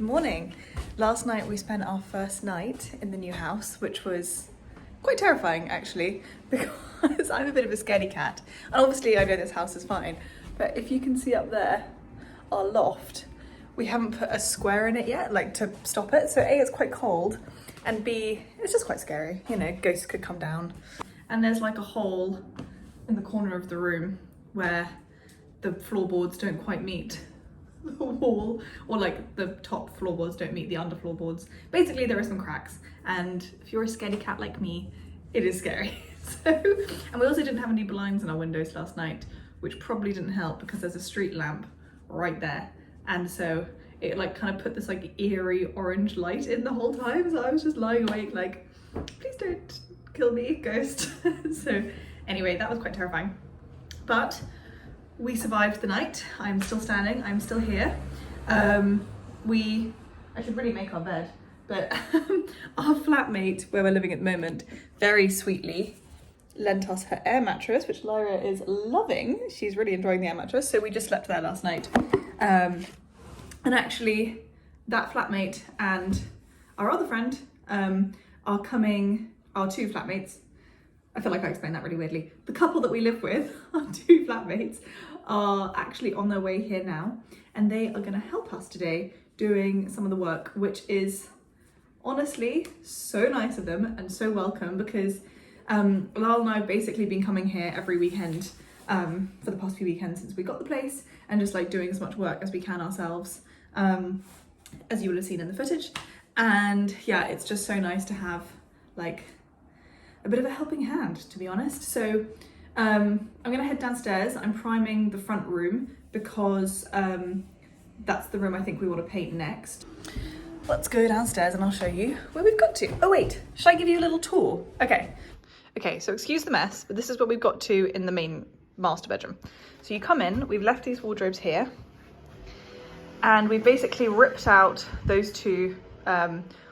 morning. Last night we spent our first night in the new house, which was quite terrifying actually, because I'm a bit of a scaredy cat. And obviously I know this house is fine, but if you can see up there, our loft, we haven't put a square in it yet, like to stop it. So A, it's quite cold, and B, it's just quite scary. You know, ghosts could come down. And there's like a hole in the corner of the room where the floorboards don't quite meet the wall, or like the top floorboards don't meet the under floorboards. Basically there are some cracks, and if you're a scaredy cat like me, it is scary. And we also didn't have any blinds in our windows last night, which probably didn't help because there's a street lamp right there, and so it like kind of put this like eerie orange light in the whole time. So I was just lying awake like, please don't kill me, ghost. So anyway, that was quite terrifying, but we survived the night. I'm still standing, I'm still here. I should really make our bed, but our flatmate, where we're living at the moment, very sweetly lent us her air mattress, which Lyra is loving. She's really enjoying the air mattress, so we just slept there last night. And actually, that flatmate and our other friend are coming, our two flatmates. I feel like I explained that really weirdly. The couple that we live with, our two flatmates, are actually on their way here now, and they are gonna help us today doing some of the work, which is honestly so nice of them and so welcome, because Lyle and I have basically been coming here every weekend for the past few weekends since we got the place, and just like doing as much work as we can ourselves, as you will have seen in the footage. And yeah, it's just so nice to have like a bit of a helping hand, to be honest. So I'm gonna head downstairs. I'm priming the front room because that's the room I think we want to paint next. Let's go downstairs and I'll show you where we've got to. Oh wait, should I give you a little tour? Okay, so excuse the mess, but this is what we've got to in the main master bedroom. So you come in, we've left these wardrobes here, and we've basically ripped out those two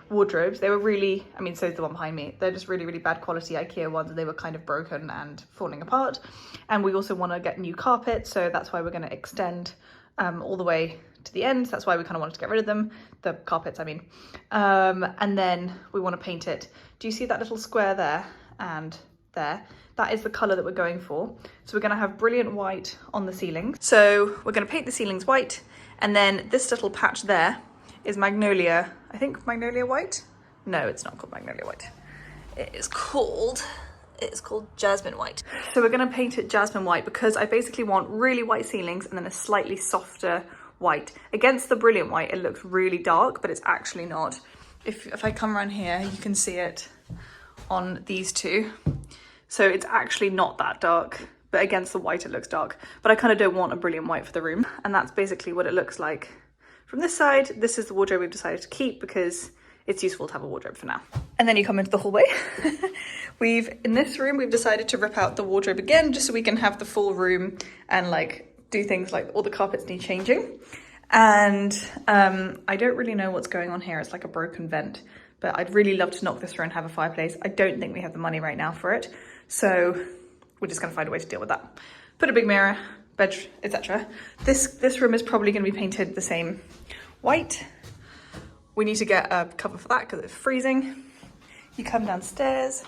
wardrobes. They were really, I mean, so is the one behind me. They're just really, really bad quality IKEA ones, and they were kind of broken and falling apart. And we also want to get new carpet, so that's why we're going to extend all the way to the end. That's why we kind of wanted to get rid of them, the carpets, I mean. And then we want to paint it. Do you see that little square there and there? That is the colour that we're going for. So we're going to have brilliant white on the ceiling. So we're going to paint the ceilings white, and then this little patch there is magnolia, I think magnolia white? No, it's not called magnolia white. It's called jasmine white. So we're gonna paint it jasmine white because I basically want really white ceilings and then a slightly softer white. Against the brilliant white, it looks really dark, but it's actually not. If I come around here, you can see it on these two. So it's actually not that dark, but against the white, it looks dark. But I kind of don't want a brilliant white for the room. And that's basically what it looks like. From this side, this is the wardrobe we've decided to keep because it's useful to have a wardrobe for now. And then you come into the hallway. In this room, we've decided to rip out the wardrobe again, just so we can have the full room and like do things like all the carpets need changing. And I don't really know what's going on here. It's like a broken vent, but I'd really love to knock this through and have a fireplace. I don't think we have the money right now for it. So we're just gonna find a way to deal with that. Put a big mirror, bed, etc. This room is probably going to be painted the same white. We need to get a cover for that because it's freezing. You come downstairs.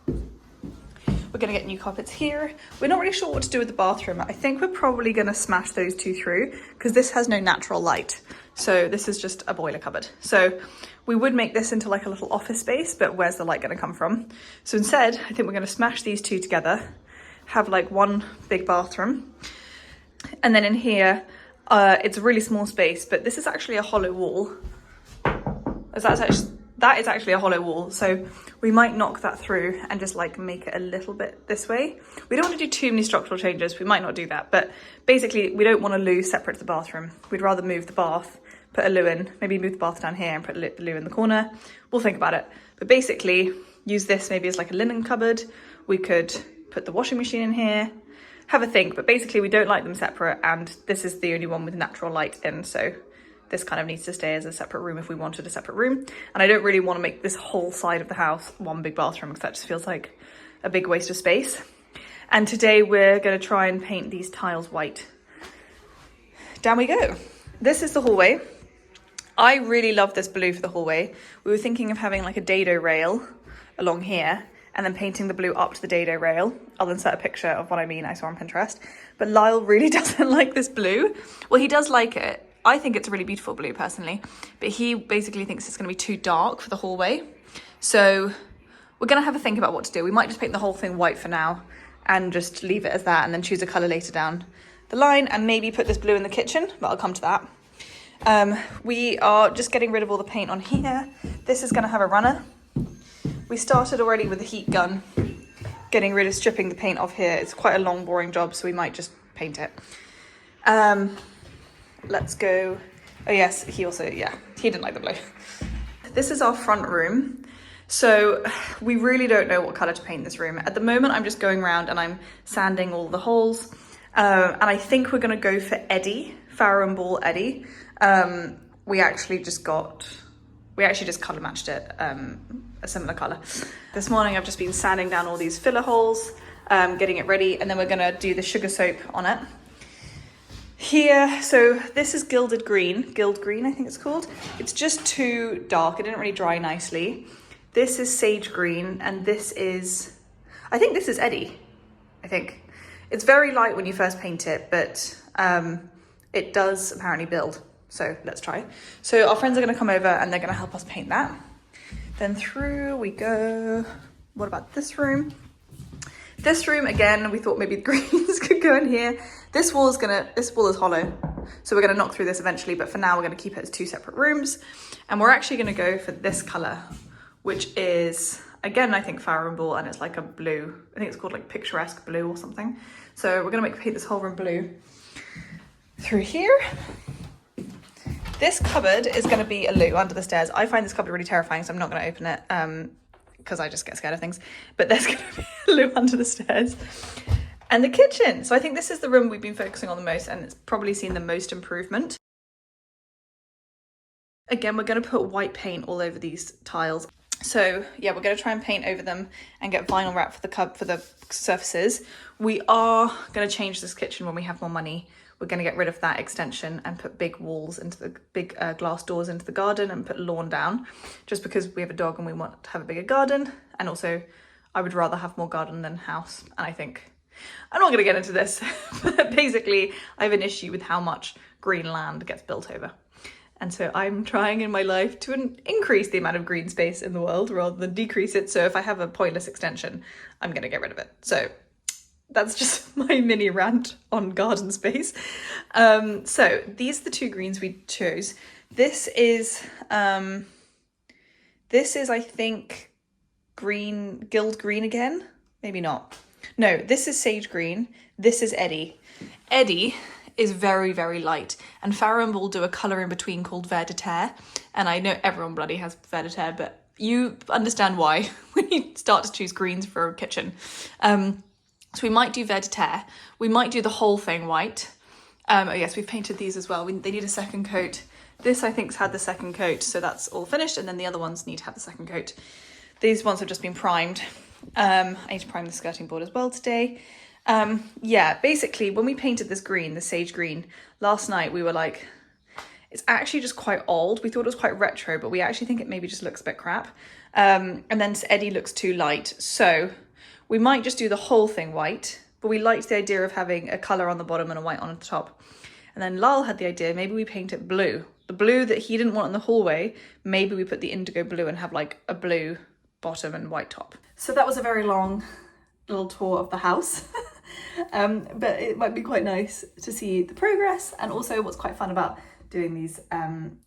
We're going to get new carpets here. We're not really sure what to do with the bathroom. I think we're probably going to smash those two through because this has no natural light. So this is just a boiler cupboard. So we would make this into like a little office space, but where's the light going to come from? So instead, I think we're going to smash these two together, have like one big bathroom. And then in here, it's a really small space, but this is actually a hollow wall. That is actually a hollow wall. So we might knock that through and just like make it a little bit this way. We don't want to do too many structural changes. We might not do that, but basically we don't want a loo separate to the bathroom. We'd rather move the bath, put a loo in, maybe move the bath down here and put the loo in the corner. We'll think about it. But basically use this maybe as like a linen cupboard. We could put the washing machine in here. Have a think, but basically we don't like them separate, and this is the only one with natural light in, so this kind of needs to stay as a separate room if we wanted a separate room. And I don't really want to make this whole side of the house one big bathroom because that just feels like a big waste of space. And today we're going to try and paint these tiles white. Down we go. This is the hallway. I really love this blue for the hallway. We were thinking of having like a dado rail along here and then painting the blue up to the dado rail. I'll insert a picture of what I mean, I saw on Pinterest. But Lyle really doesn't like this blue. Well, he does like it. I think it's a really beautiful blue personally, but he basically thinks it's gonna be too dark for the hallway. So we're gonna have a think about what to do. We might just paint the whole thing white for now and just leave it as that and then choose a color later down the line and maybe put this blue in the kitchen, but I'll come to that. We are just getting rid of all the paint on here. This is gonna have a runner. We started already with the heat gun, stripping the paint off here. It's quite a long, boring job, so we might just paint it. Let's go. Oh yes, he didn't like the blue. This is our front room. So we really don't know what color to paint this room. At the moment, I'm just going around and I'm sanding all the holes. And I think we're gonna go for Eddie, Farrow and Ball Eddie. We actually just color matched it, a similar color. This morning I've just been sanding down all these filler holes, getting it ready, and then we're gonna do the sugar soap on it. Here, so this is Gild Green, I think it's called. It's just too dark, it didn't really dry nicely. This is Sage Green, and this is, I think this is Eddie, I think. It's very light when you first paint it, but it does apparently build. So let's try. So our friends are gonna come over and they're gonna help us paint that. Then through we go. What about this room? This room, again, we thought maybe the greens could go in here. This wall is hollow. So we're gonna knock through this eventually, but for now we're gonna keep it as two separate rooms. And we're actually gonna go for this color, which is, again, I think Farrow and Ball, and it's like a blue. I think it's called like picturesque blue or something. So we're gonna paint this whole room blue. Through here. This cupboard is going to be a loo under the stairs. I find this cupboard really terrifying, so I'm not going to open it because I just get scared of things. But there's going to be a loo under the stairs. And the kitchen. So I think this is the room we've been focusing on the most, and it's probably seen the most improvement. Again, we're going to put white paint all over these tiles. So yeah, we're going to try and paint over them and get vinyl wrap for the surfaces. We are going to change this kitchen when we have more money. We're going to get rid of that extension and put big walls into the big glass doors into the garden and put lawn down, just because we have a dog and we want to have a bigger garden. And also I would rather have more garden than house. And I think, I'm not going to get into this, but basically I have an issue with how much green land gets built over. And so I'm trying in my life to increase the amount of green space in the world rather than decrease it. So if I have a pointless extension, I'm going to get rid of it. So that's just my mini rant on garden space. So these are the two greens we chose. This is I think Gild Green again. Maybe not. No, this is Sage Green. This is Eddie. Eddie is very, very light, and Farrow and Ball do a colour in between called Vert de Terre. And I know everyone bloody has Vert de Terre, but you understand why when you start to choose greens for a kitchen. So we might do Vert de Terre. We might do the whole thing white. Oh yes, we've painted these as well. They need a second coat. This I think's had the second coat, so that's all finished. And then the other ones need to have the second coat. These ones have just been primed. I need to prime the skirting board as well today. Yeah, basically when we painted this green, the Sage Green, last night we were like, it's actually just quite old. We thought it was quite retro, but we actually think it maybe just looks a bit crap. And then Eddie looks too light. So we might just do the whole thing white, but we liked the idea of having a colour on the bottom and a white on the top. And then Lyle had the idea, maybe we paint it blue. The blue that he didn't want in the hallway, maybe we put the indigo blue and have like a blue bottom and white top. So that was a very long little tour of the house. But it might be quite nice to see the progress. And also what's quite fun about doing these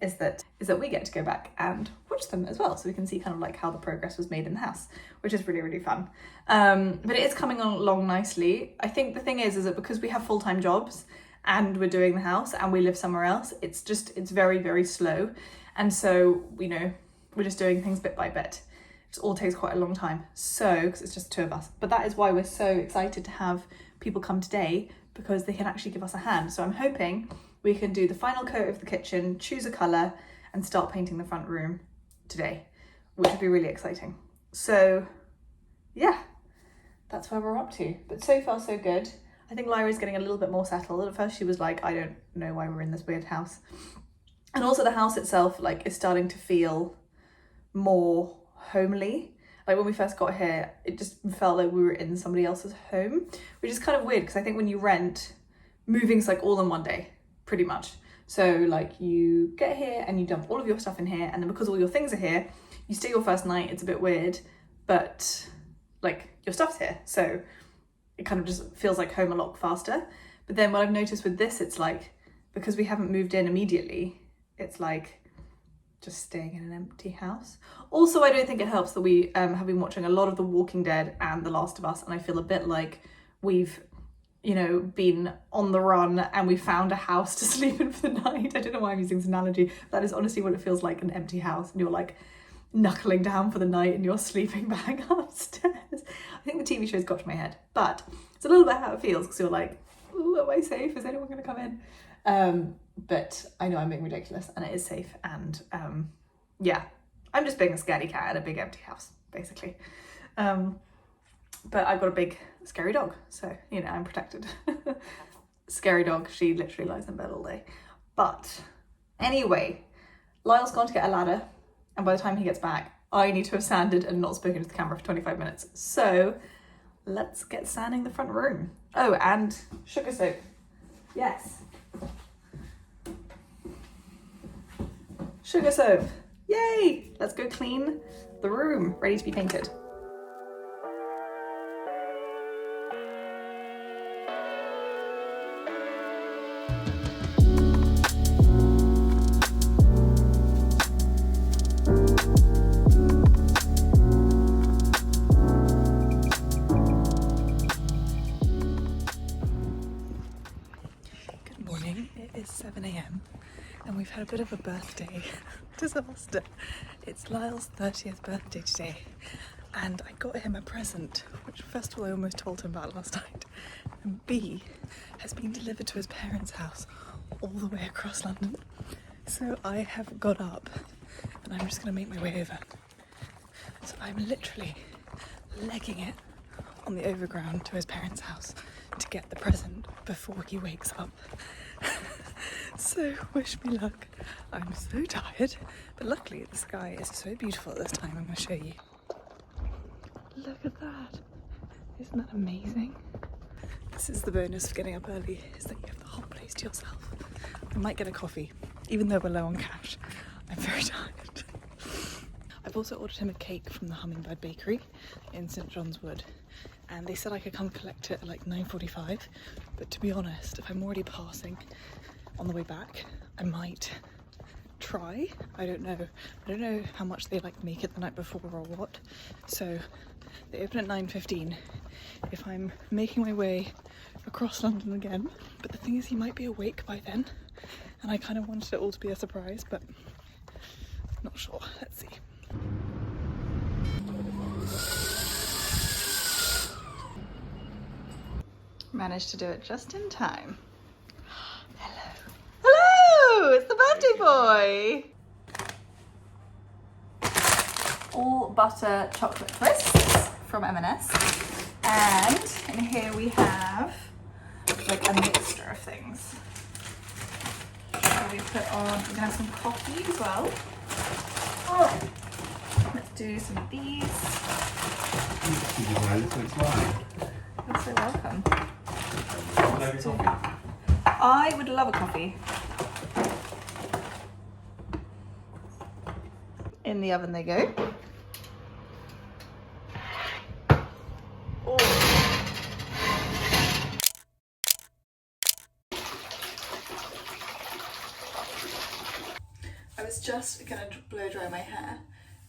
is that we get to go back and watch them as well, so we can see kind of like how the progress was made in the house, which is really, really fun. But it is coming along nicely. I think the thing is that because we have full-time jobs and we're doing the house and we live somewhere else, it's very, very slow. And so, you know, we're just doing things bit by bit. It all takes quite a long time. So, because it's just the two of us. But that is why we're so excited to have people come today, because they can actually give us a hand. So I'm hoping we can do the final coat of the kitchen, choose a colour, and start painting the front room today, which would be really exciting. So yeah, that's where we're up to. But so far so good. I think Lyra's getting a little bit more settled. At first she was like, I don't know why we're in this weird house. And also the house itself like is starting to feel more homely. Like when we first got here, it just felt like we were in somebody else's home, which is kind of weird because I think when you rent, moving's like all in one day, pretty much. So like you get here and you dump all of your stuff in here, and then because all your things are here, you stay your first night. It's a bit weird, but like your stuff's here. So it kind of just feels like home a lot faster. But then what I've noticed with this, it's like, because we haven't moved in immediately, it's like just staying in an empty house. Also, I don't think it helps that we have been watching a lot of The Walking Dead and The Last of Us, and I feel a bit like we've, you know, been on the run and we found a house to sleep in for the night. I don't know why I'm using this analogy. That is honestly what it feels like, an empty house, and you're like knuckling down for the night and you're sleeping back upstairs. I think the TV show's got to my head, but it's a little bit how it feels because you're like, ooh, am I safe? Is anyone gonna come in? But I know I'm being ridiculous and it is safe, and yeah, I'm just being a scaredy cat in a big empty house, basically. But I've got a big scary dog, so, you know, I'm protected. Scary dog, she literally lies in bed all day. But anyway, Lyle's gone to get a ladder, and by the time he gets back, I need to have sanded and not spoken to the camera for 25 minutes. So let's get sanding the front room. Oh, and sugar soap. Yes. Sugar soap. Yay! Let's go clean the room, ready to be painted. Good morning, it is 7 a.m. and we've had a bit of a birthday disaster. It's Lyle's 30th birthday today, and I got him a present, which first of all I almost told him about last night, and B, has been delivered to his parents' house all the way across London. So I have got up and I'm just going to make my way over. So I'm literally legging it on the overground to his parents' house to get the present before he wakes up. So wish me luck. I'm so tired, but luckily the sky is so beautiful at this time. I'm going to show you. Look at that. Isn't that amazing? This is the bonus of getting up early, is that you have the whole place to yourself. I might get a coffee, even though we're low on cash. I'm very tired. I've also ordered him a cake from the Hummingbird Bakery in St John's Wood, and they said I could come collect it at like 9:45, but to be honest, if I'm already passing on the way back, I might try. I don't know how much they like make it the night before or what. So they open at 9:15. If I'm making my way across London again, but the thing is he might be awake by then, and I kind of wanted it all to be a surprise, but not sure. Let's see. Managed to do it just in time. Hello. Hello! It's the birthday boy! All butter chocolate crisps from M&S. And in here we have like a mixture of things. So we put on, we're gonna have some coffee as well. Oh, let's do some of these. You're so welcome. I would love a coffee. In the oven they go. Oh. I was just gonna blow dry my hair,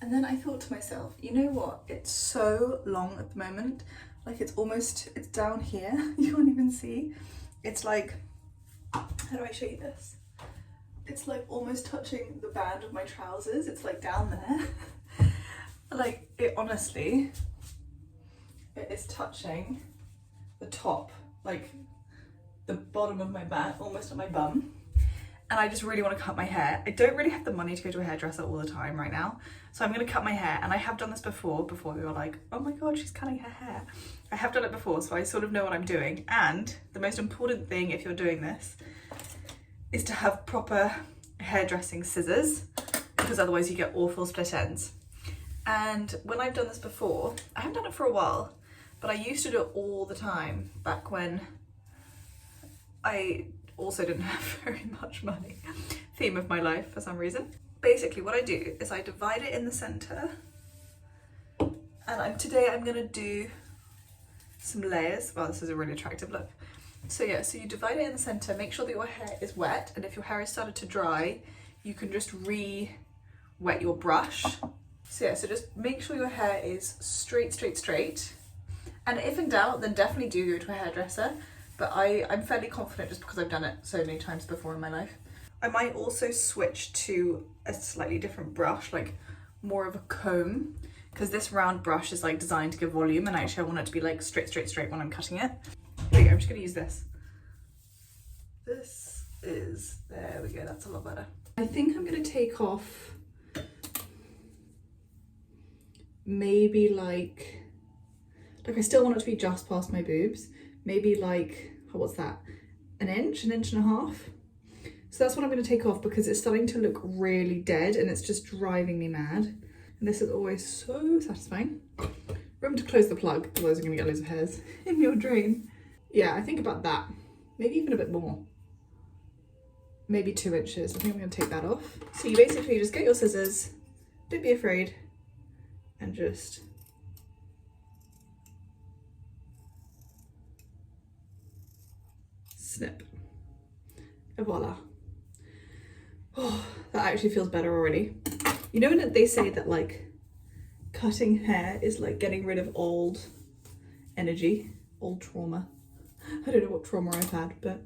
and then I thought to myself, you know what? It's so long at the moment. Like it's down here. You can't even see. It's like, how do I show you this? It's like almost touching the band of my trousers. It's like down there. Like it honestly, it is touching the top, like the bottom of my back, almost at my bum. And I just really want to cut my hair. I don't really have the money to go to a hairdresser all the time right now. So I'm going to cut my hair. And I have done this before we were like, oh my God, she's cutting her hair. I have done it before, so I sort of know what I'm doing. And the most important thing if you're doing this is to have proper hairdressing scissors, because otherwise you get awful split ends. And when I've done this before, I haven't done it for a while, but I used to do it all the time back when I also didn't have very much money. Theme of my life for some reason. Basically what I do is I divide it in the center, and today I'm gonna do some layers. Wow, this is a really attractive look. So yeah, so you divide it in the center, make sure that your hair is wet, and if your hair has started to dry, you can just re-wet your brush. So yeah, so just make sure your hair is straight, straight, straight. And if in doubt, then definitely do go to a hairdresser. But I'm fairly confident just because I've done it so many times before in my life. I might also switch to a slightly different brush, like more of a comb, because this round brush is like designed to give volume, and actually I want it to be like straight, straight, straight when I'm cutting it. Here we go, I'm just gonna use this. There we go, that's a lot better. I think I'm gonna take off maybe like I still want it to be just past my boobs. Maybe like, what's that? An inch and a half. So that's what I'm gonna take off because it's starting to look really dead and it's just driving me mad. And this is always so satisfying. Remember to close the plug, otherwise you're gonna get loads of hairs in your drain. Yeah, I think about that. Maybe even a bit more. Maybe 2 inches. I think I'm gonna take that off. So you basically just get your scissors, don't be afraid, and just snip. And voila. Oh, that actually feels better already. You know when they say that like cutting hair is like getting rid of old energy, old trauma. I don't know what trauma I've had, but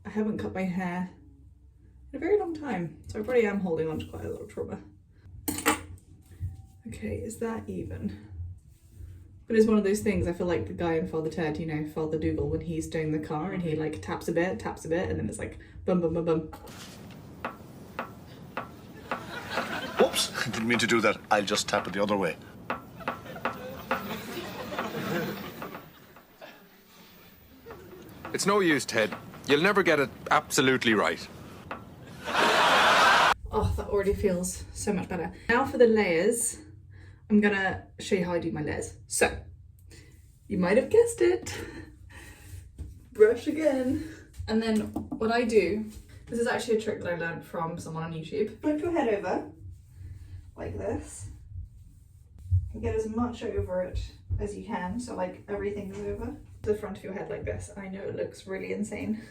I haven't cut my hair in a very long time. So I probably am holding on to quite a lot of trauma. Okay, is that even? But it's one of those things, I feel like the guy in Father Ted, you know, Father Dougal, when he's doing the car and he like taps a bit, and then it's like bum, bum, bum, bum. Whoops, didn't mean to do that. I'll just tap it the other way. It's no use, Ted. You'll never get it absolutely right. Oh, that already feels so much better. Now for the layers, I'm gonna show you how I do my layers. So, you might have guessed it. Brush again. And then what I do, this is actually a trick that I learned from someone on YouTube. Flip your head over, like this. And get as much over it as you can, so like everything's over. The front of your head like this. I know it looks really insane,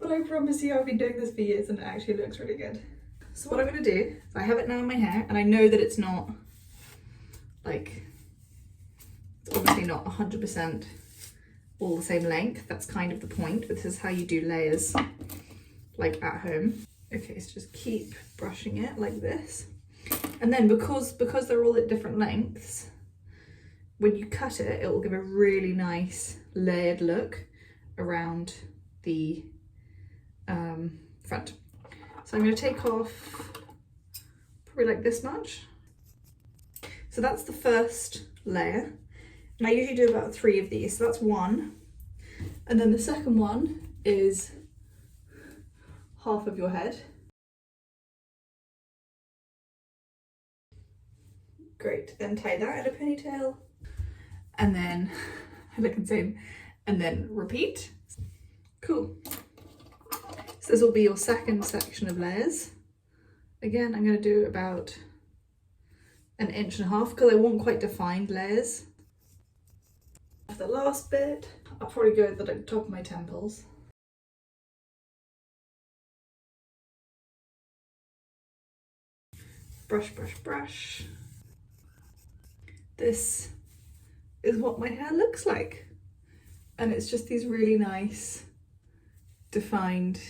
but I promise you I've been doing this for years and it actually looks really good. So what I'm gonna do is I have it now in my hair, and I know that it's not like, it's obviously not 100% all the same length. That's kind of the point, but this is how you do layers like at home. Okay, so just keep brushing it like this. And then because they're all at different lengths, when you cut it, it will give a really nice layered look around the front. So I'm going to take off probably like this much. So that's the first layer. And I usually do about 3 of these. So that's 1. And then the second one is half of your head. Great, then tie that in a ponytail. And then, I look insane, and then repeat. Cool. So this will be your second section of layers. Again, I'm going to do about 1.5 inches because I want quite defined layers. For the last bit, I'll probably go at the top of my temples. Brush, brush, brush. This is what my hair looks like, and it's just these really nice defined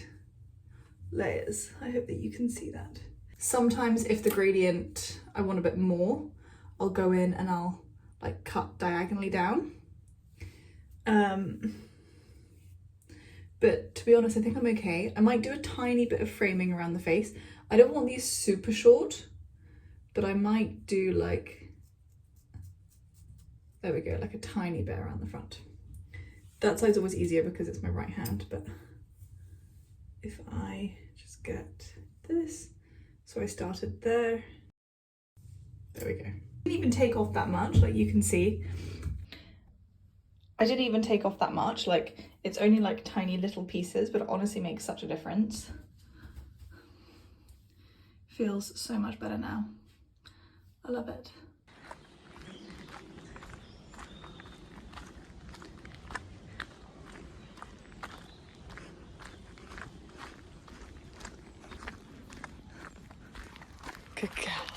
layers. I hope that you can see that. Sometimes if the gradient I want a bit more, I'll go in and I'll like cut diagonally down, but to be honest, I think I'm okay. I might do a tiny bit of framing around the face. I don't want these super short, but I might do like, there we go, like a tiny bit around the front. That side's always easier because it's my right hand, but if I just get this. So I started there. There we go. I didn't even take off that much, like you can see. I didn't even take off that much, like it's only like tiny little pieces, but it honestly makes such a difference. Feels so much better now. I love it. Good girl.